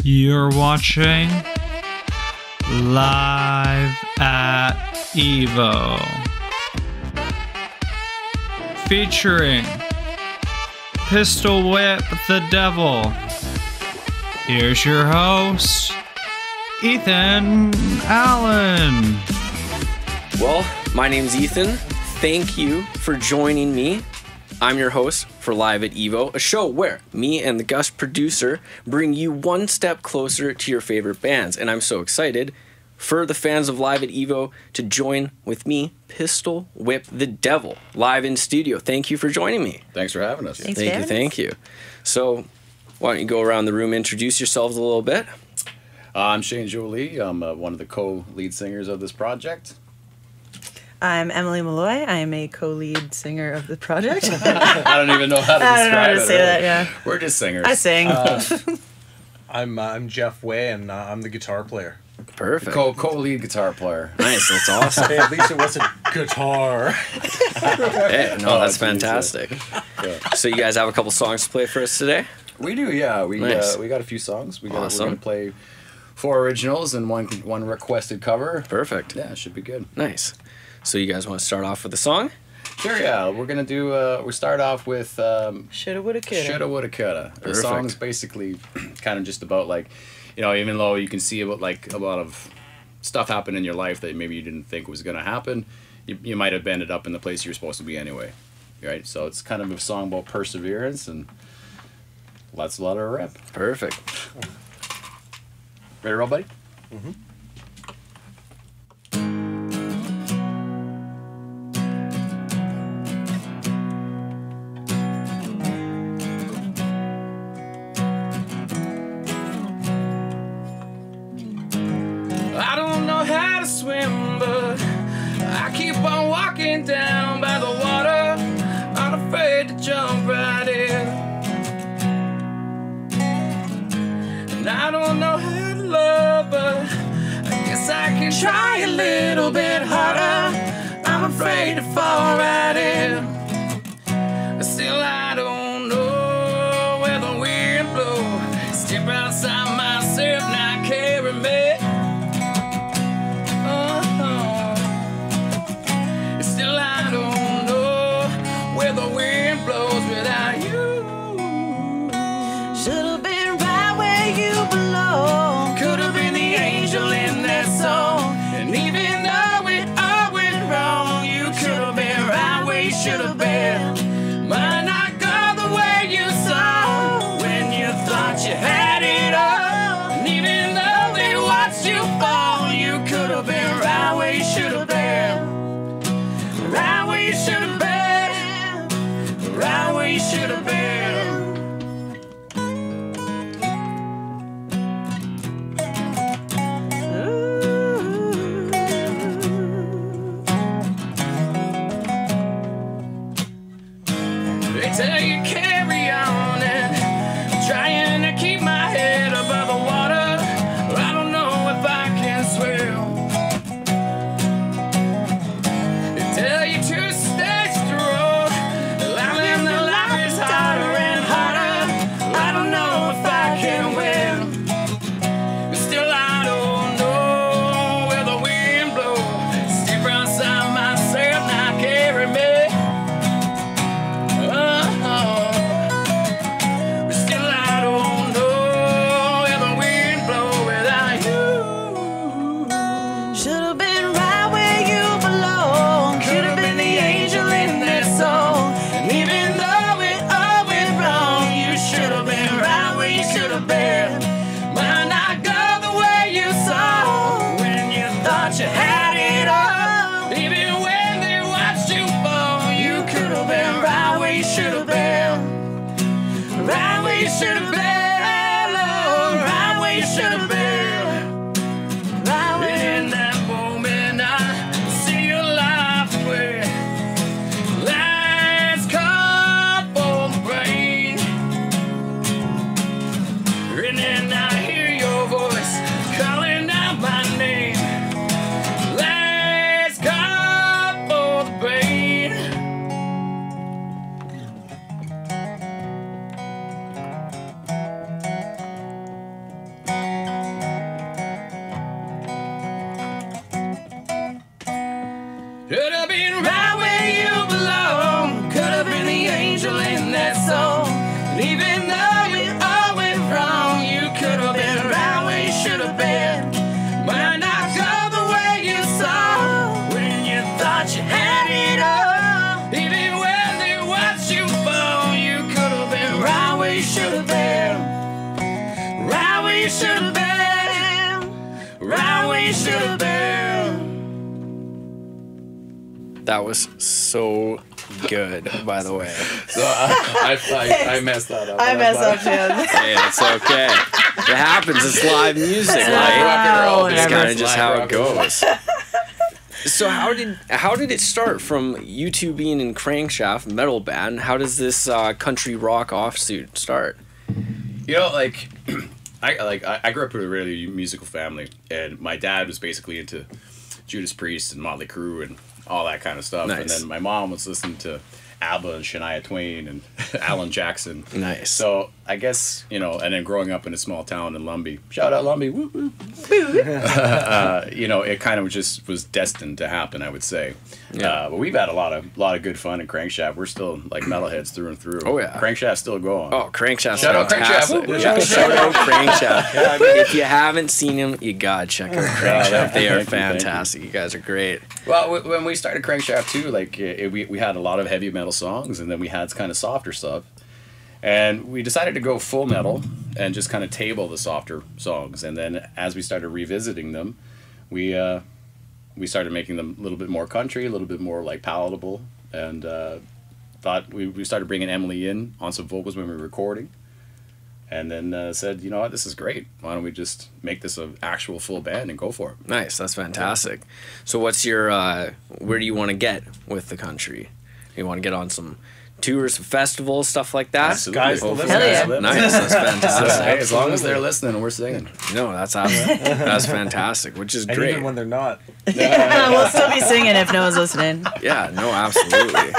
You're watching Live at Evo, featuring Pistol Whip the Devil. Here's your host, Ethan Allen. Well, my name's Ethan. Thank you for joining me. I'm your host for Live at Evo, a show where me and the guest producer bring you one step closer to your favorite bands. And I'm so excited for the fans of Live at Evo to join with me, Pistol Whip the Devil, live in studio. Thank you for joining me. Thanks for having us. Thank you. So, why don't you go around the room, introduce yourselves a little bit? I'm Shane Jolie. I'm one of the co-lead singers of this project. I'm Emily Malloy. I am a co-lead singer of the project. I don't even know how to describe it. I don't know how to say that, yeah. We're just singers. I sing. I'm Jeff Way, and I'm the guitar player. Perfect. Co-lead guitar player. Nice, that's awesome. Hey, at least it wasn't guitar. Hey, no, that's fantastic. Yeah. So you guys have a couple songs to play for us today? We do, yeah. We Nice. we got a few songs. We're Awesome. gonna play 4 originals and one requested cover. Perfect. Yeah, it should be good. Nice. So you guys want to start off with a song? Sure, yeah. We're gonna do. We start off with Shoulda, woulda, coulda. Shoulda, Woulda, Coulda. The Perfect. song's basically kind of just about, like, you know, even though you can see about, like, a lot of stuff happen in your life that maybe you didn't think was gonna happen, you might have ended up in the place you're supposed to be anyway, right? So it's kind of a song about perseverance, and let's let her rip. Perfect. Ready to roll, buddy? Mm-hmm. I don't know how to swim, but I keep on walking down by the water, unafraid to jump right in. And I don't know how to love, but I guess I can try a little bit harder. I'm afraid to fall right in. Still, I don't know where the wind blows. Step outside myself, now carry me. Still, I don't know where the wind blows without you. Should've been right where you belong. Could've been the angel in that song. And even though it all went wrong, you could've been right where you should've been. Might not go the way you saw when you thought you had it all. And even though they watched you fall, you could've been right where you should've been. Right where you should've been. Right where you should've been. They tell you carry on and trying to keep my head above the water. I don't know if I can swim. They tell you to stay strong. Climbing the life is harder and harder. I don't know if I can win. Still, I don't know where the wind blows. Step outside myself, now carry me. Still, I don't know where the wind blows without you. Should've been right where you belong. Could've been the angel in that song. And even though it all went wrong, you should've been right where you should've been. Might not go the way you saw when you thought you had it all. Even when they watched you fall, you could've been right where you should've been. Right where you should've been, Lord, right where you should've been. Right where In that moment, I see your life away. Lights come for the brain. And then I hear your voice calling out my name. Lights come for the brain. you should have been. Right where you should have been. That was so good, by the way. So I messed that up. I mess up too. Hey, it's okay. It happens. It's live music, Rock right? and roll. It's kind of just how it Rock and roll. goes. So how did it start from you two being in Crankshaft metal band? How does this country rock offsuit start? You know, like I grew up with a really musical family, and my dad was basically into Judas Priest and Motley Crue and all that kind of stuff. Nice. And then my mom was listening to ABBA and Shania Twain and Alan Jackson. Nice. So I guess, you know, and then growing up in a small town in Lumbee, shout out Lumbee, woo woo. You know, it kind of just was destined to happen, I would say. Yeah. But we've had a lot of good fun in Crankshaft. We're still like metalheads through and through. Oh, yeah. Crankshaft's still going. Oh, Crankshaft's Shout out fantastic. Crankshaft. Yeah, shout out Crankshaft. If you haven't seen them, you gotta check out Crankshaft. They are Thank you. fantastic. You guys are great. Well, when we started Crankshaft too, like we had a lot of heavy metal songs, and then we had kind of softer stuff, and we decided to go full metal and just kind of table the softer songs. And then as we started revisiting them, we started making them a little bit more country, a little bit more like palatable, and thought we started bringing Emily in on some vocals when we were recording. And then said, you know what, this is great. Why don't we just make this an actual full band and go for it? Nice. That's fantastic. So what's your, where do you want to get with the country? You want to get on some tours, some festivals, stuff like that? Absolutely. Guys, the Hopefully. Hell yeah. listeners. Nice. That's fantastic. Hey, as long as they're listening, we're singing. No, that's fantastic, which is And great. even when they're not. We'll still be singing if no one's listening. Yeah, no, absolutely.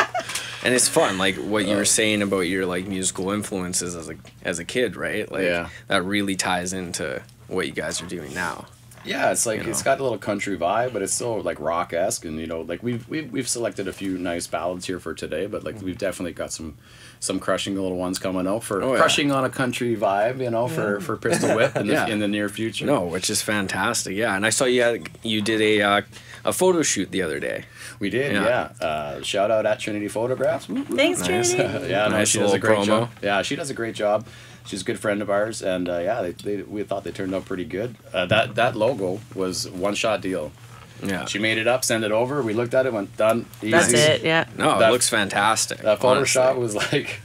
And it's fun, like what you were saying about your like musical influences as a kid, right? Like Yeah. that really ties into what you guys are doing now. Yeah, it's like You know? it's got a little country vibe, but it's still like rock-esque. And you know, like we've selected a few nice ballads here for today, but like we've definitely got some crushing little ones coming out for Oh, yeah. crushing on a country vibe, you know, for Pistol Whip in the, Yeah. in the near future. No, which is fantastic. Yeah, and I saw you did a photo shoot the other day. We did, Yeah. yeah. Shout out at Trinity Photographs. Thanks, Nice. Trinity. Yeah, no, Nice she does a little great promo. job. Yeah, she does a great job. She's a good friend of ours, and yeah, we thought they turned out pretty good. That logo was one-shot deal. Yeah. She made it up, sent it over. We looked at it, went done. Easy. That's it, yeah. No, That- it looks fantastic. That honestly. Photoshop was like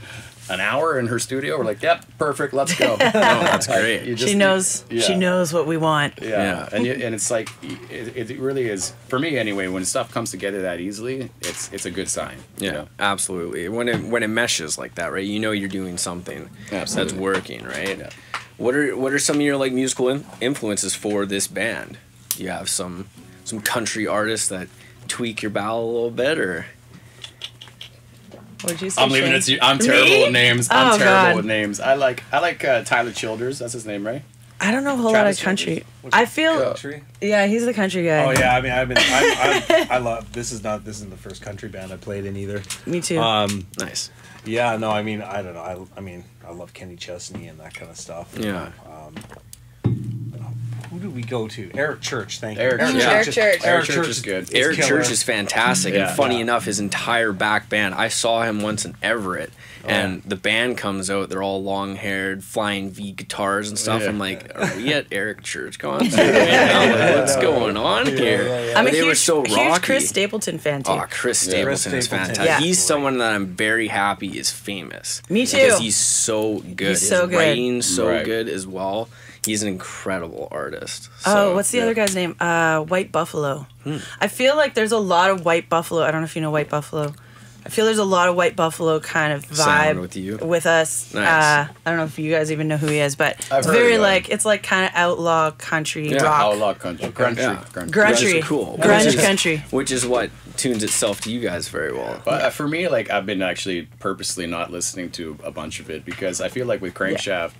an hour in her studio. We're like, yep, perfect, let's go. No, that's great. You just- She knows. yeah. She knows what we want. Yeah, and it's like it really is for me anyway. When stuff comes together that easily, it's a good sign. Yeah, you know? absolutely. When it meshes like that, right? You know you're doing something that's Absolutely. working, right? Yeah. What are some of your like musical influences for this band? Do you have some country artists that tweak your ballad a little bit, or What'd you say? I'm leaving Shane? it to you. I'm terrible Me? with names. Oh, I'm terrible God. with names. I like Tyler Childers. That's his name, right? I don't know a whole Travis lot of country. Childers. I feel. Country? Yeah, he's the country guy. Oh yeah, I mean, I love. This isn't the first country band I played in either. Me too. nice? Yeah, no, I mean, I don't know. I mean, I love Kenny Chesney and that kind of stuff. Yeah. Who do we go to? Eric Church, thank you. Eric Church. Eric Church. Eric Church is good. Eric killer. Church is fantastic, Yeah. and funny Yeah. enough, his entire back band. I saw him once in Everett, and the band comes out. They're all long-haired, flying V guitars and stuff. Yeah. I'm like, are we at Eric Church concert right now? Like, what's going on here? I'm a They huge, were so huge rocky. Chris Stapleton fan too. Oh, Chris Stapleton Chris is Stapleton. fantastic. Yeah. He's someone that I'm very happy is famous. Me too. Because he's so good. He's His so good. writing's so Right. good as well. He's an incredible artist. Oh, So, what's the yeah. other guy's name? White Buffalo. I feel like there's a lot of White Buffalo. I don't know if you know White Buffalo. I feel there's a lot of White Buffalo kind of Sound vibe with you? with us. Nice. I don't know if you guys even know who he is, but I've it's heard very of him. like it's like kind of outlaw country Yeah, rock, Outlaw country. Country. Yeah. Country. grungy, Which is cool. grunge Which is- country. Which is what tunes itself to you guys very well. But for me, like I've been actually purposely not listening to a bunch of it because I feel like with Crankshaft,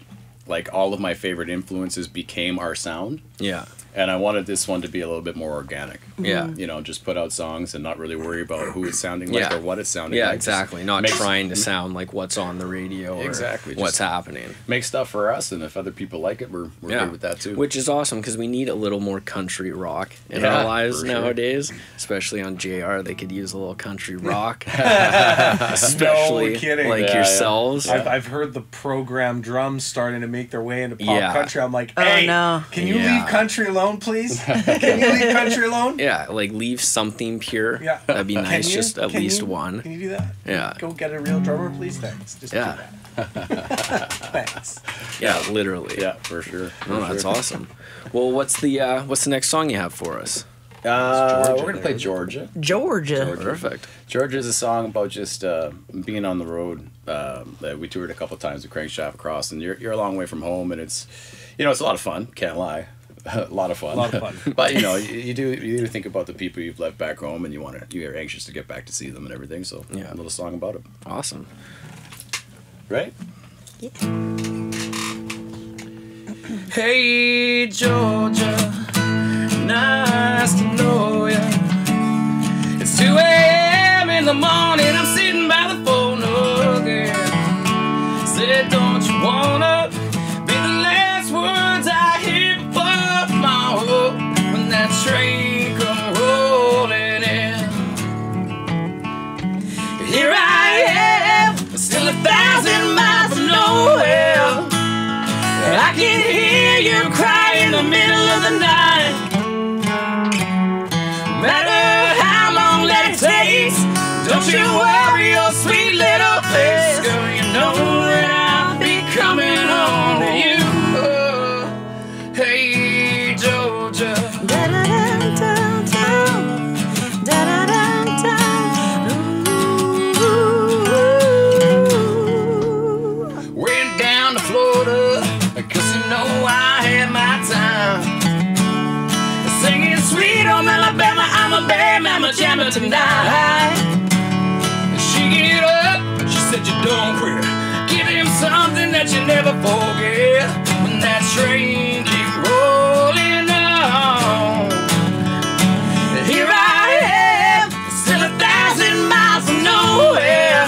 like all of my favorite influences became our sound. Yeah. And I wanted this one to be a little bit more organic. Yeah. You know, just put out songs and not really worry about who it's sounding like or what it's sounding like. Yeah, exactly. Not trying to sound like what's on the radio or what's happening. Make stuff for us, and if other people like it, we're good with that too. Which is awesome because we need a little more country rock in our lives nowadays, especially on JR. They could use a little country rock, especially like yourselves. I've heard the program drums starting to make their way into pop country. I'm like, hey, can you leave country alone, please? Can you leave country alone? Yeah, like leave something pure. Yeah. That'd be nice, just at least one. Can you do that? Yeah. Go get a real drummer, please? Thanks. Just do that. Thanks. Yeah, literally. Yeah, for sure. That's awesome. Well, what's the next song you have for us? We're going to play Georgia. Georgia. Perfect. Georgia is a song about just being on the road. We toured a couple times with Crankshaft Across, and you're a long way from home, and it's a lot of fun. Can't lie. A lot of fun. But you do think about the people you've left back home, and you're anxious to get back to see them and everything. So a little song about it. Awesome. Right? Yeah. Hey Georgia, nice to know ya. It's 2 a.m. in the morning, I'm sitting by the phone again. Said, don't you wanna be the last words I hear before my hope when that train come rolling in? Here I am, still 1,000 miles from nowhere. I can hear you cry in the middle of the night. No matter how long that it takes, don't you worry your sweet little face. Girl, you know that I'll be coming home to you. Oh, hey, Georgia. Went down to Florida, 'cause you know I had my time. Singing sweet home Alabama, I'm a bad mama jammer tonight. She get up, she said you don't quit. Give him something that you never forget. When that train keeps rolling on. Here I am, still 1,000 miles from nowhere.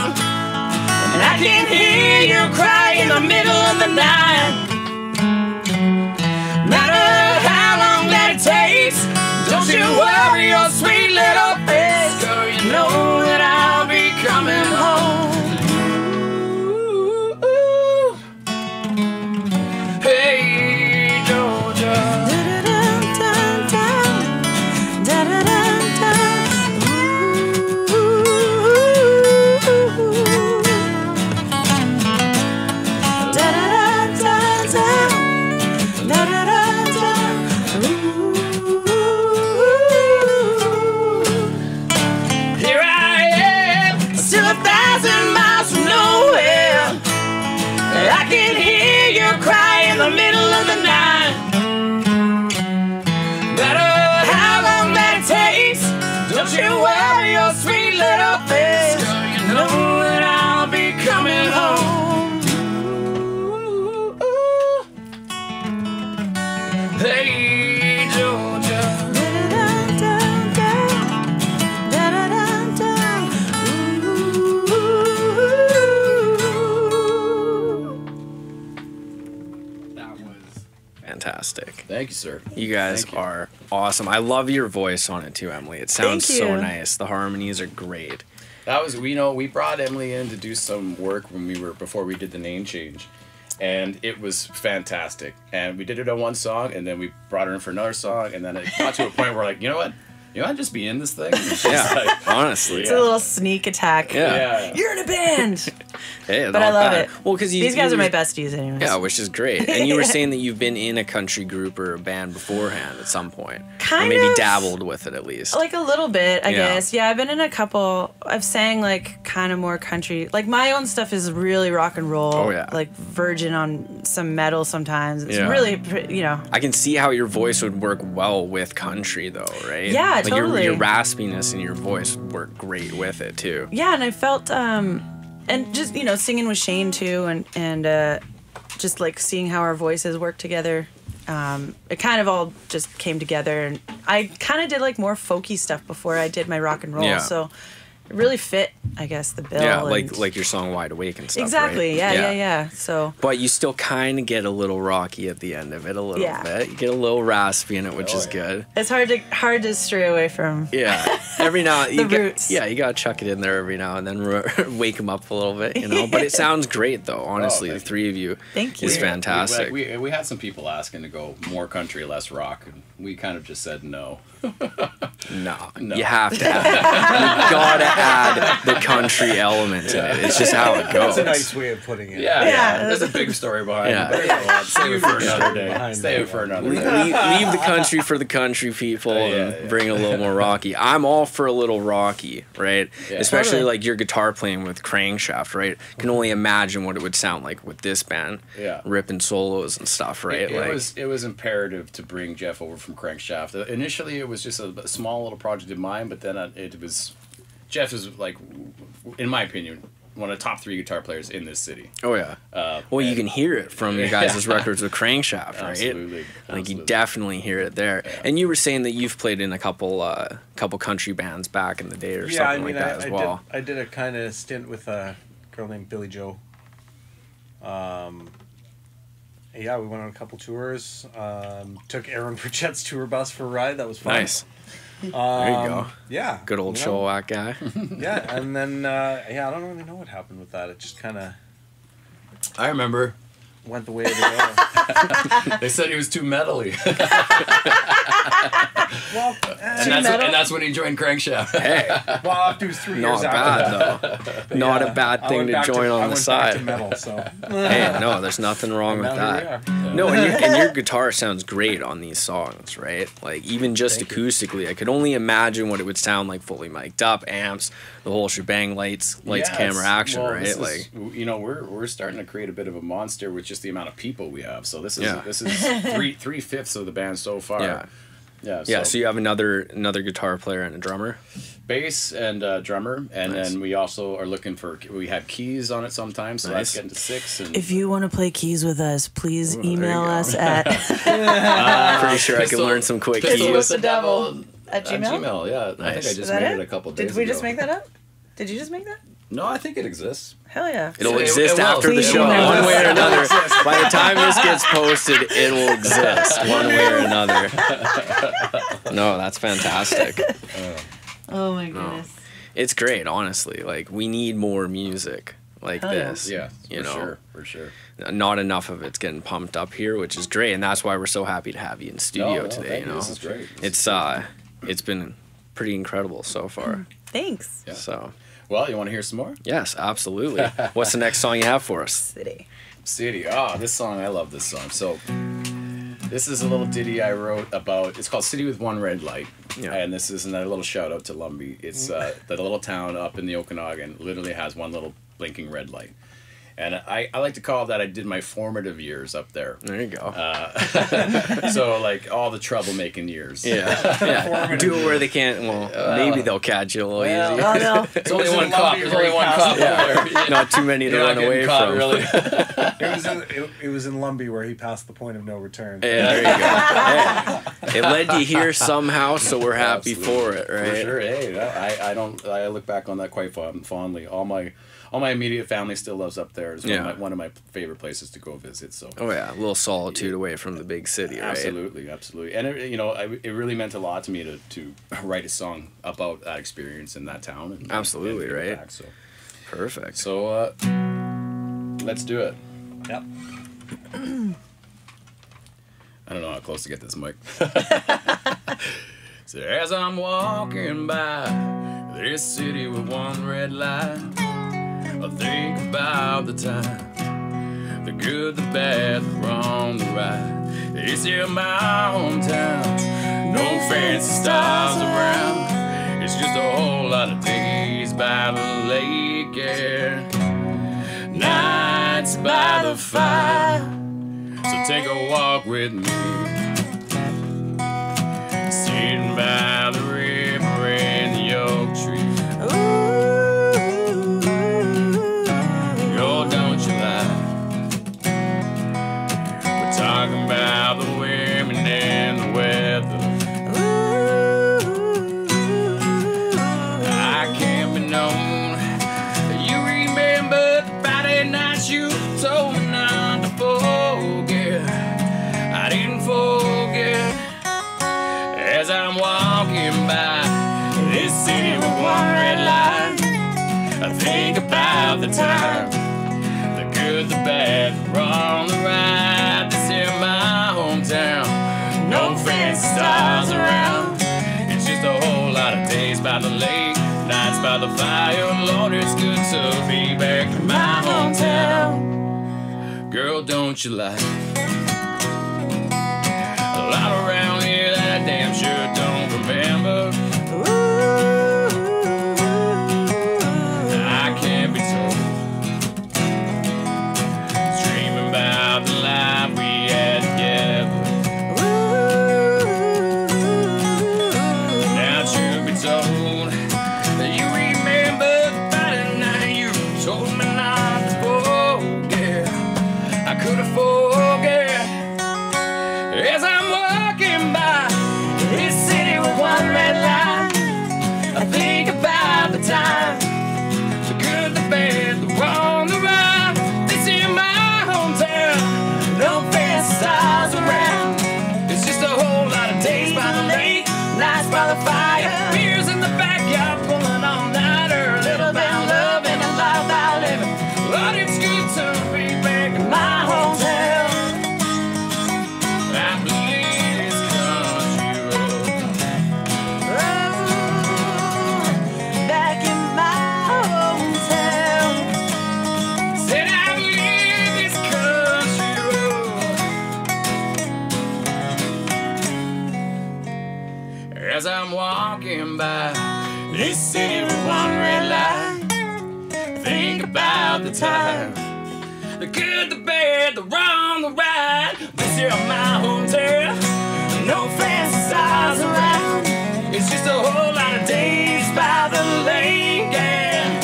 And I can hear you cry in the middle of the night. Don't you worry your sweet little face, girl, you know that I'll be coming home. Ooh, hey, Georgia. I can hear you cry in the middle of the night. No matter how long that takes, don't you worry your sweet little face. Girl, you know that I'll be coming home. Ooh, hey, Georgia. Fantastic. Thank you, sir. You guys are awesome. I love your voice on it too, Emily. It sounds so nice. The harmonies are great. That was, we brought Emily in to do some work before we did the name change. And it was fantastic. And we did it on one song, and then we brought her in for another song, and then it got to a point where we're like, you know what? You want to just be in this thing? Yeah, honestly. It's a little sneak attack. Yeah. You're in a band. Hey, but I love it. Well, because these guys are my besties, anyways. Yeah, which is great. And you were saying that you've been in a country group or a band beforehand at some point, kind or maybe of dabbled with it at least. Like a little bit, I guess. Yeah, I've been in a couple. I've sang like kind of more country. Like my own stuff is really rock and roll. Oh yeah. Like virgin on some metal sometimes. It's really, I can see how your voice would work well with country though, right? Yeah, like totally. Your raspiness in your voice work great with it too. Yeah, and I felt and just singing with Shane too, and just like seeing how our voices work together. it kind of all just came together, and I kind of did like more folky stuff before I did my rock and roll. Yeah. So it really fit, I guess, the bill. Yeah, and like your song "Wide Awake" and stuff. exactly. Right? Yeah. So. But you still kind of get a little rocky at the end of it, a little bit. You get a little raspy in it, which is good. It's hard to stray away from. Yeah, every now you roots. you gotta chuck it in there every now and then, wake them up a little bit, you know. But it sounds great though. Honestly, the three of you, thank you, is fantastic. We had some people asking to go more country, less rock, and we kind of just said no. No, you have to add you gotta add the country element in it. It's just how it goes. That's a nice way of putting it. Yeah. There's a big story behind it. Save it for another day. Save it for another day. Leave the country for the country people and bring a little more rocky. I'm all for a little rocky, right? Yeah. Especially like your guitar playing with Crankshaft, right? Can only imagine what it would sound like with this band, ripping solos and stuff, right? It was imperative to bring Jeff over from Crankshaft. Initially, it was just a small little project of mine, but then Jeff is like, in my opinion, one of the top 3 guitar players in this city. Oh yeah. Well, you can hear it from your guys' records with Crankshaft, right? Absolutely. Like you definitely hear it there. Yeah. And you were saying that you've played in a couple country bands back in the day or something like that as well. I did a kind of stint with a girl named Billy Joe. Yeah, we went on a couple tours. Took Aaron Pritchett's tour bus for a ride. That was fun. Nice. There you go. Yeah. Good old Chilliwack guy. Yeah, and then I don't really know what happened with that. It just kind of I remember. Went the way of the world. They said he was too metally. Well, and that's when he joined Crankshaft. Hey, well, after 3 years not bad though. Not a bad thing to join on the side. Metal, so. Hey, no, there's nothing wrong with that. No, and your guitar sounds great on these songs, right? Like even just acoustically, I could only imagine what it would sound like fully mic'd up, amps, the whole shebang, lights, camera, action, right? Like we're starting to create a bit of a monster with just the amount of people we have. So this is 3/5 of the band so far. Yeah. So you have another guitar player and a drummer, bass and drummer, and then we also are looking for. We have keys on it sometimes, so that's getting to 6. And if you want to play keys with us, please email us at. Pretty sure I can learn some quick keys. With the devil at Gmail. Gmail, yeah. Nice. I think I just made it a couple days ago. Did we just make that up? Did you just make that? No, I think it exists. Hell yeah. It'll exist it after the show, one way or another. By the time this gets posted, it will exist one way or another. No, that's fantastic. Oh my goodness. No. It's great, honestly. Like, we need more music like this. Yeah, for sure. Not enough of it's getting pumped up here, which is great, and that's why we're so happy to have you in studio today. You know, this is great. It's been pretty incredible so far. Thanks. Yeah. So. Well, you want to hear some more? Yes, absolutely. What's the next song you have for us? City. Oh, this song, I love this song. So, this is a little ditty I wrote about, it's called City with One Red Light. Yeah. And this is another little shout out to Lumbee. It's the little town up in the Okanagan literally has one little blinking red light. And I like to call that I did my formative years up there. There you go. So, like, all the troublemaking years. Yeah. Do it where they can't. Well, maybe they'll catch you a little easy. Oh, no. It's only one cop. There's only one cop up there. Not too many to run away caught, from. Really. It was in Lumbee where he passed the point of no return. Yeah, there you go. Hey, it led you here somehow, so we're happy for it, right? For sure. Hey, I look back on that quite fondly. All my immediate family still lives up there. It's one of my favorite places to go visit. So. Oh yeah, a little solitude away from the big city, right? Absolutely. And it really meant a lot to me to write a song about that experience in that town. Absolutely, right? Back, so. Perfect. So let's do it. Yep. I don't know how close to get this mic. So as I'm walking by this city with one red light, I think about the time, the good, the bad, the wrong, the right. It's here my hometown, no fancy stars around. It's just a whole lot of days by the lake, yeah. Nights by the fire, so take a walk with me. Sitting by the river and the oak tree. Talking about the way walking by this city with one red light, I think about the time, the good, the bad, the wrong, the right. This here my hometown, no fancy stars around. It's just a whole lot of days by the lake, nights by the fire. Lord, it's good to be back in my hometown. Girl, don't you lie. A lot around here that I damn sure don't remember. I can't be told. Dreaming about the life we had together. Now truth be told, you remember the Friday night you told me not to forget. I could have forget. As I'm walking by this city with one red light, I think about the time, the good, the bad, the wrong, the right. This is my hometown, no fancy stars around. It's just a whole lot of days by the lake, nights by the fire, beers in the backyard, pulling all nighter. A little bit of love and a life I live. Lord, it's good to be back in my hometown. I believe it's country road. Back in my hometown. Said I believe it's country road. As I'm walking by this city with one red light, think about the time, the good, the bad, the wrong, the right. This here my hometown, no fancy stars around. It's just a whole lot of days by the lake and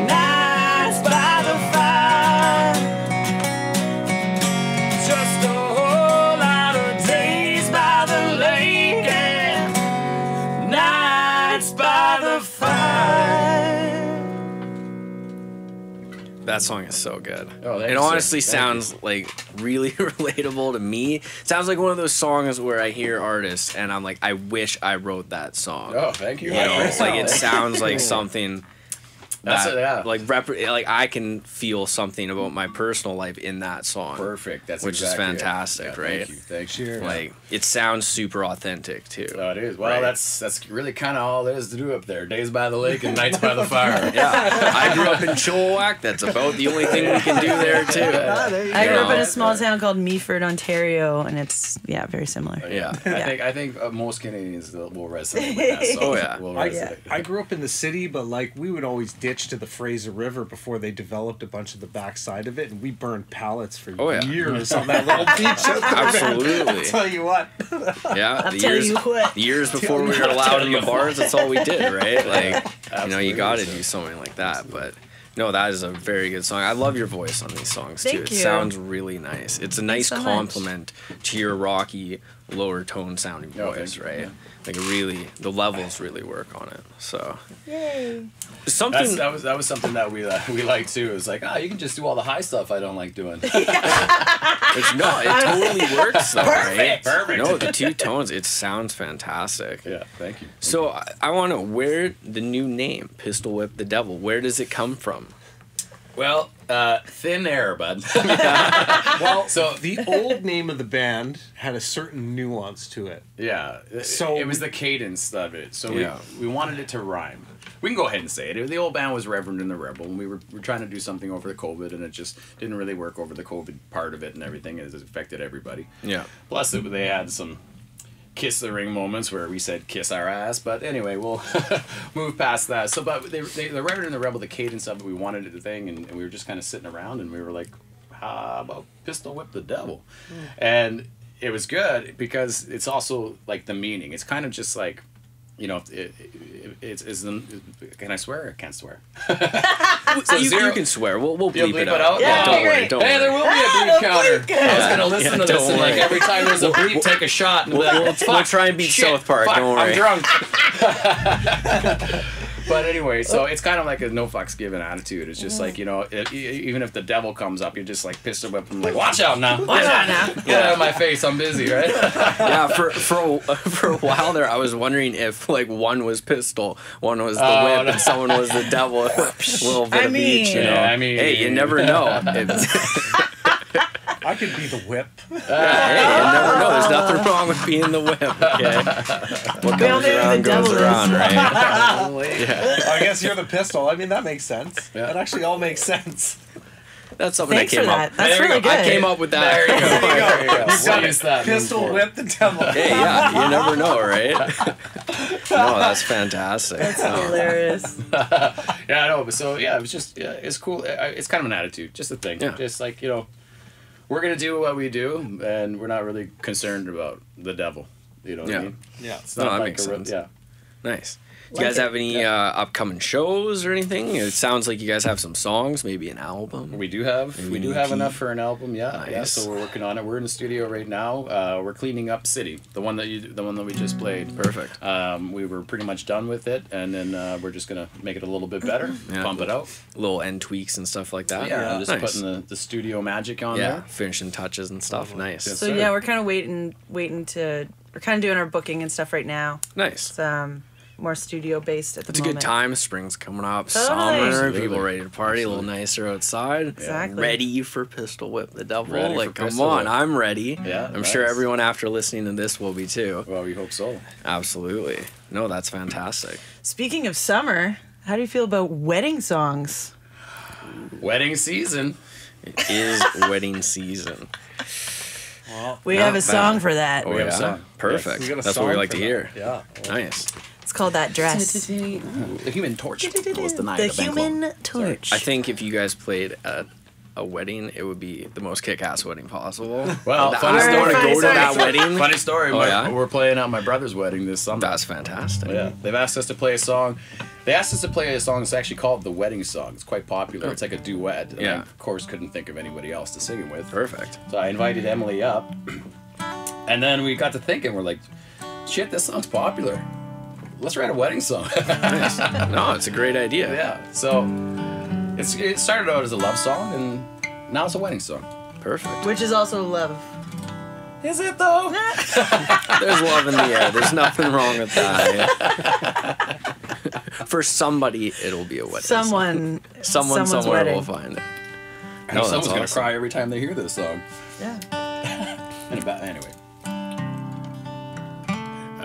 nights by the fire. Just a whole lot of days by the lake and nights by the fire. That song is so good. Oh, thank it you, honestly sir. Thank sounds like really relatable to me. Sounds like one of those songs where I hear artists and I'm like, I wish I wrote that song. Oh, thank you. You know, like it sounds like something That's that, it, yeah. like I can feel something about my personal life in that song. Perfect. That's which exactly is fantastic, it. Yeah, right? Thank you. Thank you. Sure. Like it sounds super authentic too. Oh, it is. Well, Right. that's really kind of all there is to do up there. Days by the lake and nights by the fire. Yeah, I grew up in Chilliwack. That's about the only thing we can do there too. I grew up in know. a small town called Meaford, Ontario, and it's very similar. Yeah. I think most Canadians will resonate with that song. Oh, yeah. Will I, resonate. I grew up in the city, but like we would always ditch to the Fraser River before they developed a bunch of the backside of it, and we burned pallets for Oh, yeah. years on that little beach. Out there, man. Absolutely. I'll tell you what. Yeah, I'll tell you what. the years before we were allowed in the bars, that's all we did, right? Like, you got to do something like that. But no, that is a very good song. I love your voice on these songs too. Thank It you. sounds really nice. It's a nice so much. compliment to your rocky, lower tone sounding Oh, voice, thank you. right? Yeah. Like really, the levels really work on it. So Yay. something. That was something that we like too. It's like, you can just do all the high stuff I don't like doing. It's no, it totally works though, right? Perfect. No, the two tones, it sounds fantastic. Yeah, thank you. So I want to know where the new name, Pistol Whip the Devil, where does it come from? Well, thin air, bud. Well, So the old name of the band had a certain nuance to it. yeah, So- it was the cadence of it. So Yeah. we wanted it to rhyme. We can go ahead and say it. The old band was Reverend and the Rebel, and we were trying to do something over the COVID, and it just didn't really work over the COVID part of it and everything. It affected everybody. Yeah. Plus, they had some kiss the ring moments where we said kiss our ass, but anyway, we'll move past that. So, but the Reverend and the Rebel, the cadence of it, we wanted it the thing, and we were just kind of sitting around, and we were like, how about Pistol Whip the Devil? And it was good because it's also like the meaning. It's kind of just like, it's can I swear? I can't swear. So you can swear. We'll bleep it out. Yeah, Don't worry. great. Don't Hey, worry. there will be a bleep counter. I was gonna listen to this, don't and like worry. every time there's a bleep, take a shot. And We'll try and beat shit, South Park. fuck, Don't worry. I'm drunk. But anyway, so it's kind of like a no fucks given attitude. It's just like, you know, even if the devil comes up, you're just like pistol whip him, like, watch out now. Watch out now. Get out of my face, I'm busy, right? Yeah, for a while there, I was wondering if like one was pistol, one was the whip, and someone was the devil. A little bit of each, you know. Yeah, I mean, hey, you never know. I could be the whip. Hey, you never know. There's nothing wrong with being the whip. Okay, what goes around goes around, right? I guess you're the pistol. I mean, that makes sense. Yeah. That actually all makes sense. That's something Thanks I came for up. that. That's There you really go. I good. came up with that. There you go. There you go. You got Use that. pistol whip the devil. Hey, yeah, you never know, right? No, that's fantastic. That's hilarious. Yeah, I know. But so yeah, it was just it's cool. It's kind of an attitude, just a thing. Yeah. Just like, you know, we're gonna do what we do, and we're not really concerned about the devil. You know what I mean? Yeah. It's No, not that like makes sense. Yeah. Nice. Do you guys have any upcoming shows or anything? It sounds like you guys have some songs, maybe an album. We do have Maybe we an do have EP. enough for an album, yeah. Yeah, Nice. so we're working on it. We're in the studio right now. We're cleaning up City, the one that we just played. Perfect. We were pretty much done with it, and then we're just gonna make it a little bit better, Yeah. pump it out. Little end tweaks and stuff like that. Yeah, just Nice. putting the studio magic on Yeah, there. finishing touches and stuff. Nice. Yes. So Sir. yeah, we're kind of waiting to. We're kind of doing our booking and stuff right now. Nice. It's more studio based at the It's a moment. good time. Spring's coming up. Totally. Summer. Absolutely. People ready to party. A little nicer outside. Exactly. Ready for Pistol Whip the Devil. Ready for Like, come Pistol on. Whip. I'm ready. Yeah, I'm sure nice. everyone after listening to this will be too. Well, we hope so. Absolutely. No, that's fantastic. Speaking of summer, how do you feel about wedding songs? Wedding season. It is wedding season. We Not have a bad. song for that. Oh, have a yeah? song. Perfect. We got a That's song what we like for to that. hear. Yeah. Nice. It's called That Dress. The Human Torch was the night The of the bank club. Human Torch. I think if you guys played at a wedding, it would be the most kick-ass wedding possible. Well, I funny don't want to story. go to that wedding. Funny story. Oh, yeah? We're playing at my brother's wedding this summer. That's fantastic. Yeah, they've asked us to play a song. They asked us to play a song that's actually called The Wedding Song. It's quite popular. It's like a duet. And Yeah. I, of course, couldn't think of anybody else to sing it with. Perfect. So I invited Emily up. And then we got to thinking, we're like, shit, this song's popular. Let's write a wedding song. Nice. No, it's a great idea. Yeah, so it started out as a love song, and now it's a wedding song. Perfect. Which is also love. Is it though? There's love in the air. There's nothing wrong with that. For somebody, it'll be a wedding. Someone. Someone someone's somewhere wedding. will find it. And No, someone's that's gonna awesome. cry every time they hear this song. Yeah. Anyway.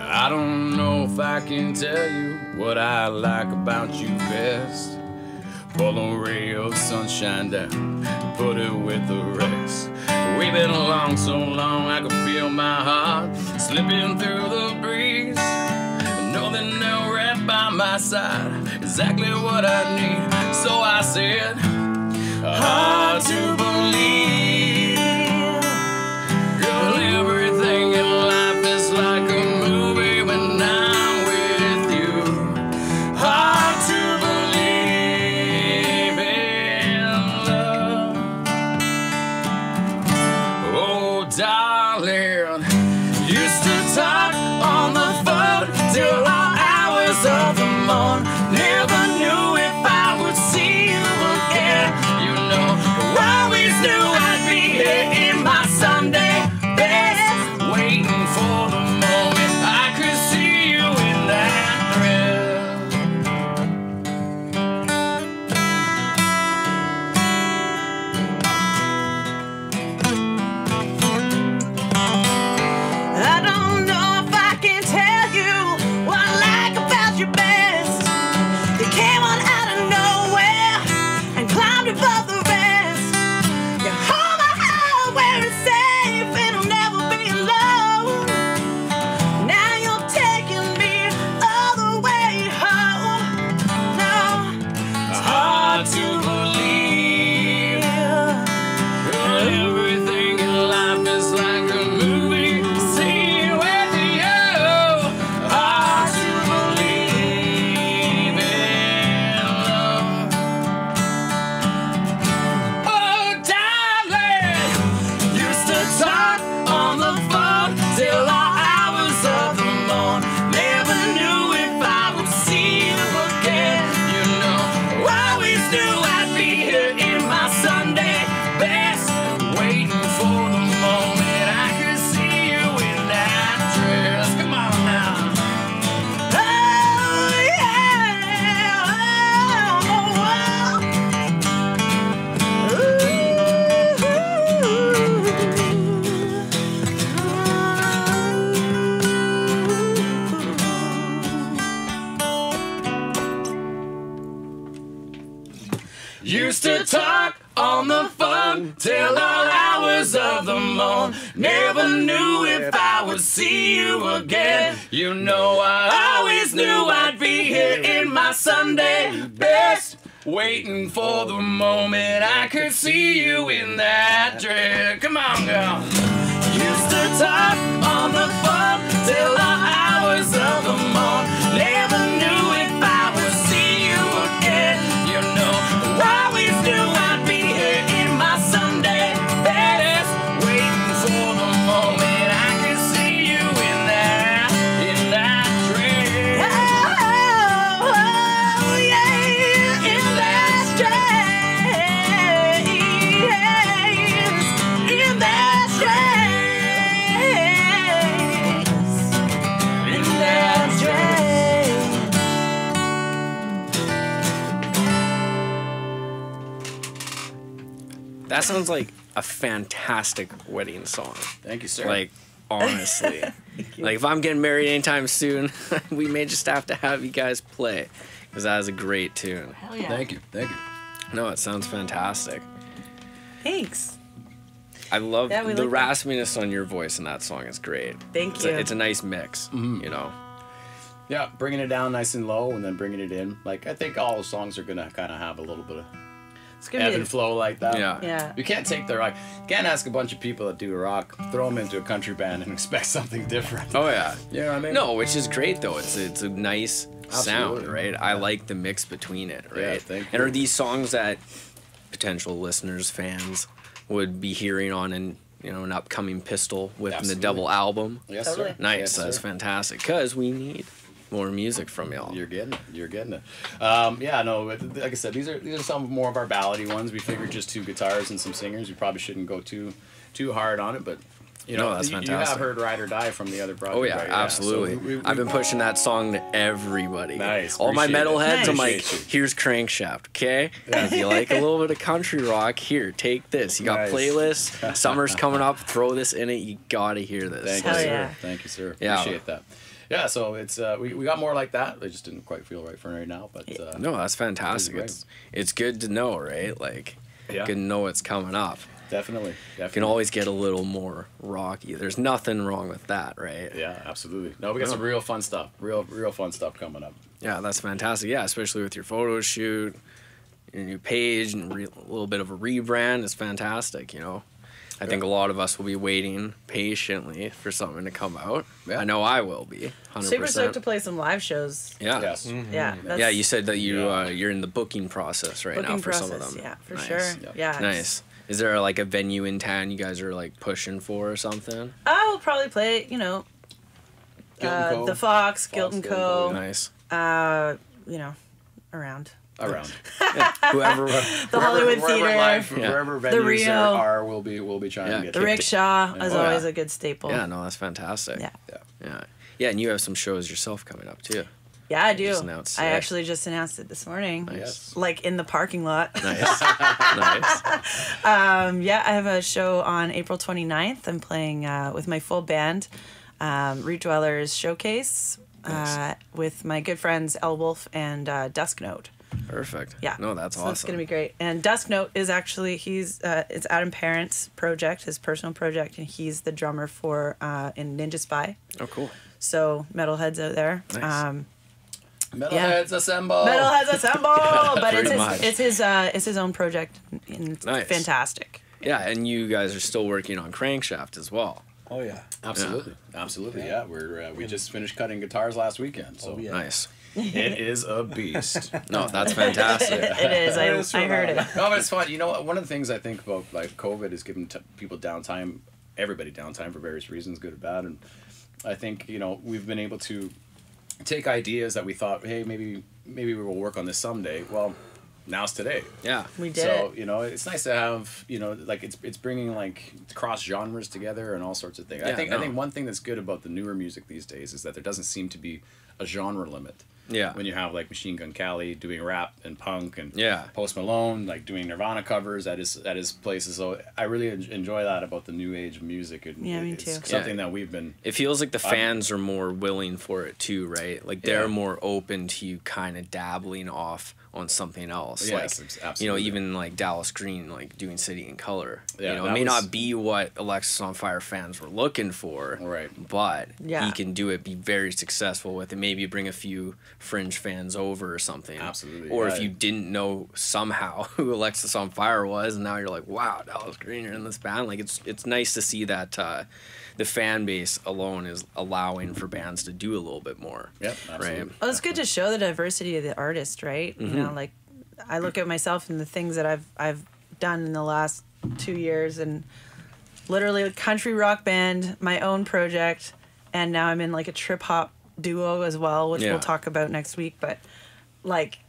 I don't know if I can tell you what I like about you best. Pull a ray of sunshine down, put it with the rest. We've been along so long, I could feel my heart slipping through the breeze. Know that now right by my side, exactly what I need. So I said, hard to believe. Girl, everything in life is like a movie when I'm with you. Hard to believe in love. Oh, darling, used to talk on the phone till all hours of the morning. Never knew if I would see you again. You know, I always knew I'd be here in my Sunday best, waiting for the moment I could see you in that dress. I don't know if I can tell you what I like about you best. You came on out of nowhere and climbed above the rest. You hold my heart where it's safe and I'll never be alone. Now you're taking me all the way home. No, It's hard to believe. Everything in life is like a movie scene with you. Hard to believe in love. Oh, darling, used to talk on the phone till all hours of the morning. Never knew if I would see you again. hours of the morn. Never knew if I would see you again. You know I always knew I'd be here in my Sunday best, waiting for the moment I could see you in that dress. Come on, girl. Used to talk on the phone till the hours of the morn. Never knew if I would see you again. You know, I always knew I'd be here in my Sunday best, waiting for the moment I could see you in that dress. Oh, yeah, in that dress, in that dress. That sounds like a fantastic wedding song. Thank you, sir. Like, honestly. Like, if I'm getting married anytime soon, we may just have to have you guys play. Because that is a great tune. Hell yeah. Thank you. No, it sounds fantastic. Thanks. I love Yeah, we the like that. raspiness on your voice in that song is great. Thank you. It's a nice mix, you know. Yeah, bringing it down nice and low and then bringing it in. Like, I think all the songs are going to kind of have a little bit of It's gonna ebb be and flow like that. Yeah. Yeah. You can't take the rock. You can't ask a bunch of people that do rock, throw them into a country band and expect something different. Oh, yeah. You know what I mean? No, which is great, though. It's a nice sound, Absolutely. right? I like the mix between it, right? Yeah, thank And you. are these songs that potential listeners, fans, would be hearing on an upcoming Pistol Whipping the Absolutely. Devil album? Yes, Totally. sir. Nice, Yes, that's sir. fantastic. Because we need more music from y'all. You're getting it. Yeah, no, like I said, these are some more of our ballady ones. We figured just two guitars and some singers. We probably shouldn't go too hard on it, but you know, No, that's you have fantastic. heard Ride or Die from the other project. Oh yeah, right? absolutely. So I've been pushing that song to everybody. Nice, All my appreciate it. metalheads, I'm like, Appreciate you. here's Crankshaft, okay? If you like a little bit of country rock, here, take this. You got Nice. playlists. Summer's coming up. Throw this in it. You gotta hear this. Thank Hell you, sir. yeah. Thank you, sir. Yeah. Appreciate that. Yeah, so it's we got more like that. They just didn't quite feel right for right now, but No, that's fantastic. Great. It's good to know, right? Like, Yeah. good to know what's coming up. definitely. You can always get a little more rocky. There's nothing wrong with that, right? Yeah, absolutely. No, we got some real fun stuff. Real fun stuff coming up. Yeah, that's fantastic. Yeah, especially with your photo shoot, your new page, and a little bit of a rebrand is fantastic, you know. I think a lot of us will be waiting patiently for something to come out. Yeah. I know I will be, 100%. Super stoked to play some live shows. Yeah. Yes. Yeah. That's Yeah, you said that Yeah. you're in the booking process right now booking for process. some of them. Yeah, for Nice. sure. Yeah. Yeah. it's- Nice. Is there like a venue in town you guys are like pushing for or something? I will probably play, Guilt and Co. the Fox, Guilt and Guilt and Co, Co. Nice. Around. Around. Whoever. The Hollywood wherever Theater. live, Yeah. wherever The venues Rio. there are, we'll be trying Yeah, to get The there. Rickshaw is Oh, always yeah. a good staple. Yeah, no, that's fantastic. Yeah. Yeah. Yeah, and you have some shows yourself coming up too. Yeah, I do. Just announced I it. actually just announced it this morning. Yes. Like in the parking lot. Nice. Nice. Yeah, I have a show on April 29th. I'm playing with my full band, Root Dwellers Showcase, with my good friends El Wolf and Dusk Note. Perfect. Yeah. No, that's so awesome. It's gonna be great. And Dusk Note is actually it's Adam Parent's project, his personal project, and he's the drummer for in Ninja Spy. Oh, cool. So metalheads out there. Nice. Metalheads assemble. Metalheads assemble, but Pretty much. it's his own project, and it's Nice. fantastic. Yeah, and you guys are still working on Crankshaft as well. Oh yeah. Absolutely. Absolutely. Yeah, we just finished cutting guitars last weekend, so Oh, yeah. Nice. it is a beast. No, that's fantastic. It is. I heard it. No, but it's fun. You know what? One of the things I think about like COVID is giving people downtime, everybody downtime for various reasons, good or bad. And I think we've been able to take ideas that we thought, hey, maybe we will work on this someday. Well, now's today. Yeah. We did So it. it's nice to have like it's bringing like cross genres together and all sorts of things. Yeah, I think no. one thing that's good about the newer music these days is that there doesn't seem to be a genre limit. Yeah. When you have like Machine Gun Kelly doing rap and punk, and Yeah. Post Malone like doing Nirvana covers at his places. So I really enjoy that about the new age of music. And Yeah, me it's too. something that we've been. It feels like the fans are more willing for it too, right? Like they're more open to you kind of dabbling off on something else. Yes, like, absolutely. you know, even like Dallas Green, like doing City in Color. Yeah, you know, it may not be what Alexis on Fire fans were looking for, Right. but Yeah. he can do it, be very successful with it. Maybe bring a few fringe fans over or something. Absolutely, Or yeah. if you didn't know somehow who Alexis on Fire was, and now you're like, wow, Dallas Green are in this band. Like it's nice to see that the fan base alone is allowing for bands to do a little bit more. Yep, absolutely. Right. Well, it's good to show the diversity of the artist, right? You know, like I look at myself and the things that I've done in the last 2 years, and literally a country rock band, my own project, and now I'm in like a trip hop duo as well, which we'll talk about next week. But like,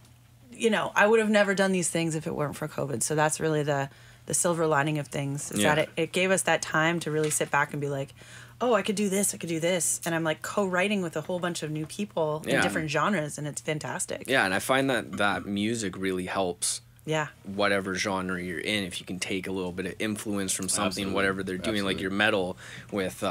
you know, I would have never done these things if it weren't for COVID. So that's really the silver lining of things, is that it gave us that time to really sit back and be like, oh, I could do this, and I'm like co-writing with a whole bunch of new people in different genres, and it's fantastic. Yeah, and I find that music really helps Yeah. whatever genre you're in. If you can take a little bit of influence from something, Absolutely. whatever they're doing, like Absolutely. your metal with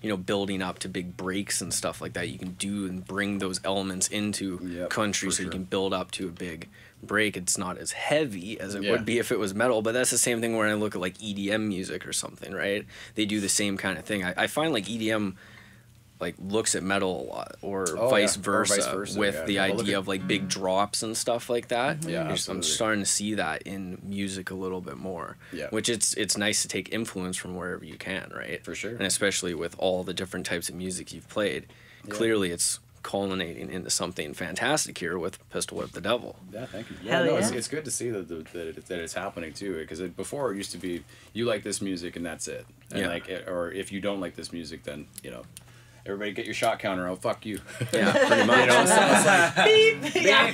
you know, building up to big breaks and stuff like that, you can do and bring those elements into Yep, country, for so you sure. can build up to a big break. It's not as heavy as it Yeah. would be if it was metal, but that's the same thing when I look at like EDM music or something, right? They do the same kind of thing. I find like EDM like looks at metal a lot, or vice versa, with the Yeah, well, look idea at- of like big drops and stuff like that. Yeah, I'm absolutely. starting to see that in music a little bit more. Yeah. Which it's nice to take influence from wherever you can, right? For sure. And especially with all the different types of music you've played, clearly it's culminating into something fantastic here with Pistol Whip the Devil. Yeah, thank you. Hell no, yeah. it's good to see that it's happening too. Because before it used to be, you like this music and that's it. And Yeah. like, or if you don't like this music, then you know, everybody get your shot counter out. Fuck you. Yeah, pretty much. You know, so it's like,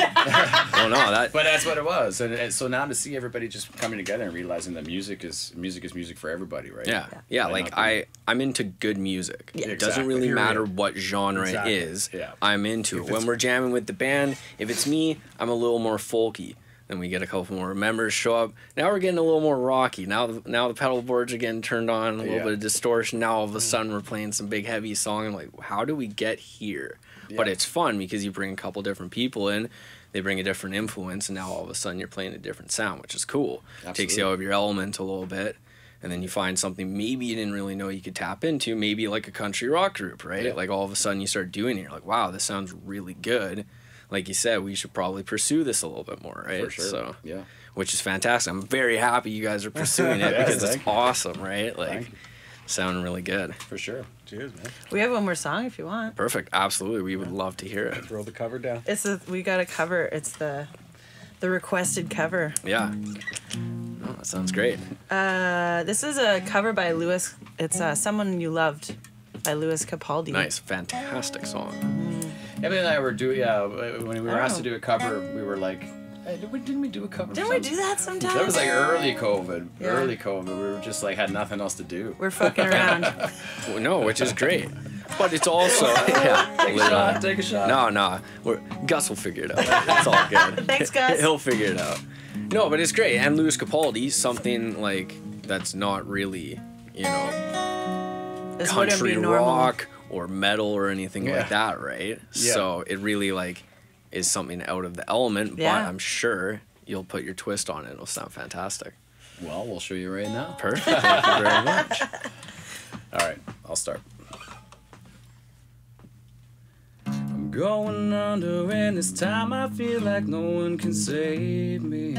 Well, no, that but that's what it was. And so now to see everybody just coming together and realizing that music is music for everybody, right? yeah, And like not being- I'm into good music. Yeah. It doesn't Exactly. really Period. matter what genre Exactly. it is. Yeah. I'm into it. When we're jamming with the band, if it's me, I'm a little more folky. Then we get a couple more members show up. Now we're getting a little more rocky. Now the pedal boards are getting turned on, a little Yeah. bit of distortion. Now all of a sudden we're playing some big heavy song. I'm like, how do we get here? But Yeah. it's fun because you bring a couple different people in. They bring a different influence, and now all of a sudden you're playing a different sound, which is cool. Takes you Absolutely. out of your element a little bit. And then you find something maybe you didn't really know you could tap into, maybe like a country rock group, right? Yeah. Like all of a sudden you start doing it, you're like, wow, this sounds really good. Like you said, we should probably pursue this a little bit more, right? For sure. So, Yeah. which is fantastic. I'm very happy you guys are pursuing it Yes, because it's thank you. awesome, right? Like, Thank you. sounding really good. For sure. Cheers, man. We have one more song if you want. Perfect. Absolutely. We would love to hear it. Throw the cover down. We got a cover. It's the requested cover. Yeah. Oh, that sounds great. This is a cover by Louis. It's Someone You Loved by Louis Capaldi. Nice. Fantastic song. Emily and I were doing, when we were asked to Oh. do a cover, we were like, hey, didn't we do a cover? Didn't we do that sometime? That was like early COVID. Yeah. Early COVID. We were just like, had nothing else to do. We're fucking around. Well, no, which is great. But it's also yeah. Take a shot, take a shot. No. Gus will figure it out. It's all good. Thanks, Gus. He'll figure it out. No, but it's great. And Louis Capaldi, something like that's not really, you know, This wouldn't country be normal. rock or metal or anything Yeah. like that, right? Yeah. So it really like is something out of the element, Yeah. but I'm sure you'll put your twist on it. It'll sound fantastic. Well, we'll show you right now. Perfect. Thank you very much. All right, I'll start. I'm going under, and this time I feel like no one can save me.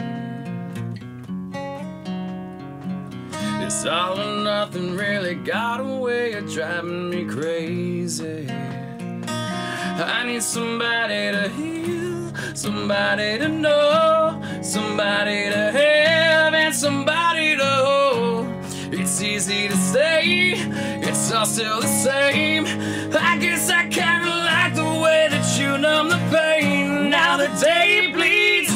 This all or nothing really got a way of driving me crazy. I need somebody to heal, somebody to know, somebody to have, and somebody to hold. It's easy to say, it's all still the same. I guess I kinda like the way that you numb the pain. Now the day bleeds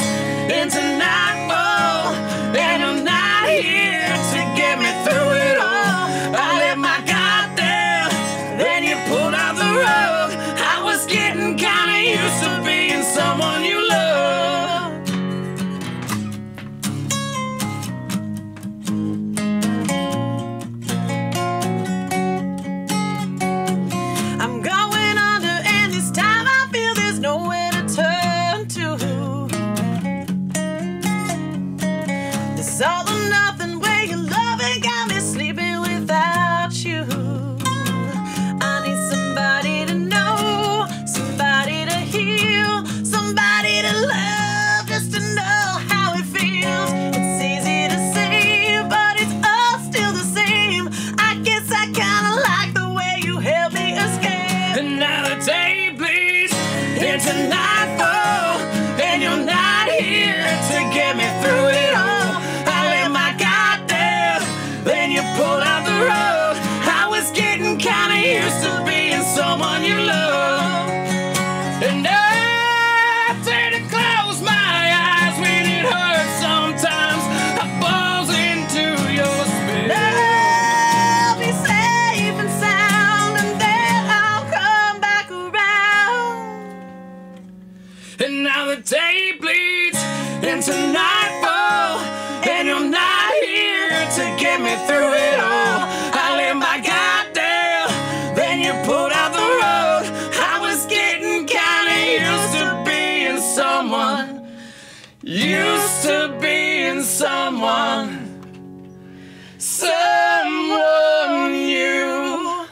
into nightfall, and I'm not here to get me through it all. I let my guard down, then you pulled out the rug. I was getting kinda used to being someone you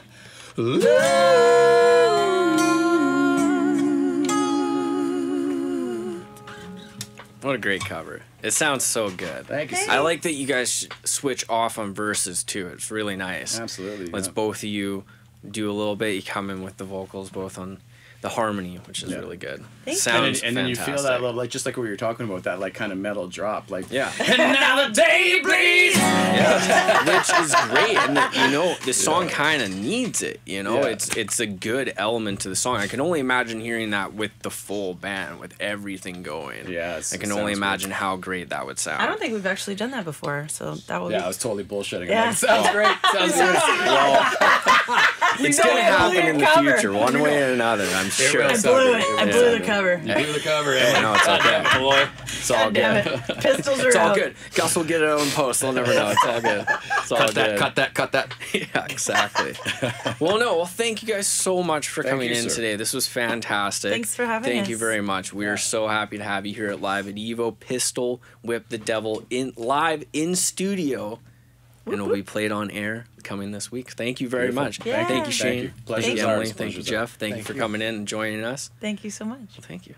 What a great cover. It sounds so good. Thank you. I like that you guys switch off on verses too. It's really nice. Absolutely. Let's both of you do a little bit. You come in with the vocals both on the harmony, which is really good. Sounds and then you feel that little, like, just like what you're talking about, that like kind of metal drop, like and now the day bleeds. Which is great, and the song kind of needs it. It's a good element to the song. I can only imagine hearing that with the full band, with everything going. I can only imagine how great that would sound. I don't think we've actually done that before, so that would be... I was totally bullshitting. Yeah. Like, sounds great. Sounds good. It's gonna happen in the future, one way or another. I'm sure. I blew it. I blew the cover. You blew the cover. No, it's okay. It's all good. Pistols are It's all out. good. Gus will get it on post. They'll never know. It's all good. It's all good. Cut that. Yeah, exactly. Well, thank you guys so much for coming in today. This was fantastic. Thanks for having us. Thank you very much. We are so happy to have you here at Live at Evo. Pistol Whip the Devil live in studio. And it'll be played on air coming this week. Thank you very much. Yeah. Thank you, Shane. Pleasure. Thank you, Emily. Thank you, Jeff. Thank you for coming in and joining us. Thank you so much. Well, thank you.